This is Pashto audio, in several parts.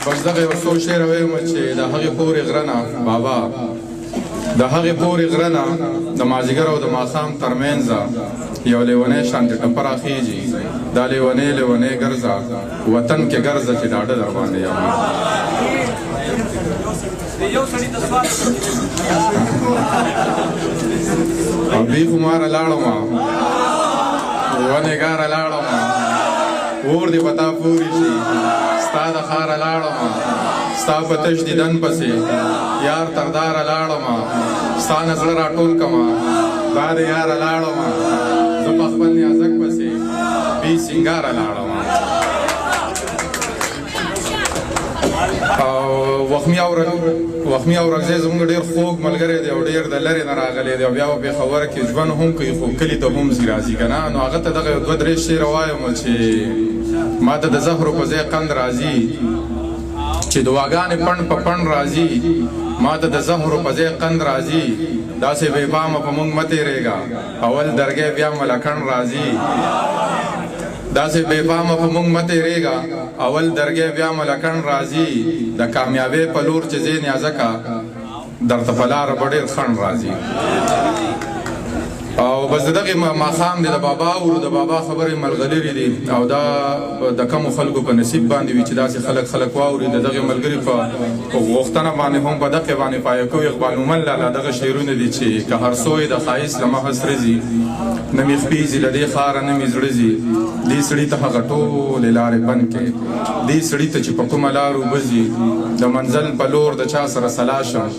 بس دغه یو څو شعر وایم چې د هغې پورې غره نه بابا د هغې پورې غره نه د مازدیګر او د ماښام ترمنځه یو لیونی شانتې ټپه راخیږي دا لیونی ګرځه وطن کې ګرځه چې ډاډه در باندې یم او بیخو ماره لاړمه ونېګاره لاړمه اور دې په تا پورې شي ستا د ښاره لاړمه ستا په تش دیدن پسې یار ترداره لاړمه ستا نه زړه راټول کمه دا د یاره لاړمه زه په خپل نیازک پسې بې سینګاره لاړمه وخمي اورکزی زموږ ډېر خوږ ملګری دی او ډېر د لرې نه راغلی دی او بیا په پېښور کې ژوند هم کوي خو کلي ته هم ځي راځي که نه نو هغه ته دغه دوه درې شعره وایم چې ما ته د زهرو په ځای قند راځي چې دعاګانې پڼ په پڼ راځي ما ته د زهرو په ځای قند راځي داسې بې پامه په موږ مه تېرېږه اول درګی بیا ملکڼ راځي داسې بې پامه په موږ مه تېرېږه اول درګی بیا ملکڼ راځي د کامیابۍ په لور چې ځې نیازکه درته په لاره به ډېر خنډ راځي او بس د دغې ماښام دی د بابا ورو د بابا خبرې ملغلرې دي او دا د کمو خلکو په نصیب باندې وي چې داسې خلک واوري د دغې ملګري په غوښتنه باندې هم په دقې باندې پایه کوي اقبال مومن لالا دغه شعرونه دي چې که هر څوی د ښایست له مخه سره ځي نه مې خپېږي له دې ښاره نه مې زړه ځي دې سړي ته هغه ټولې لارې بند کړې دې سړي ته چې په کومه لار اوبه ځي د منزل په لور د چا سره سلا شم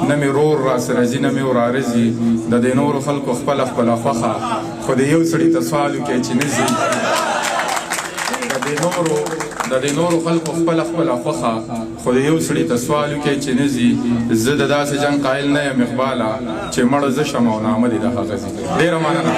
نه مې رور را سره ځي نه مې وراره ځي د دې نورو خلکو خپله خوښه خو د یو سړي ته سوال وکړئ چې نه ځي د دې نورو خلکو خپله خوښه خو د یو سړي ته سوال وکړئ چې نه ځي زه د داسې جنګ قایل نه یم اقباله چې مړه زه شم او نامه دې د هغه ځي ډېره مننه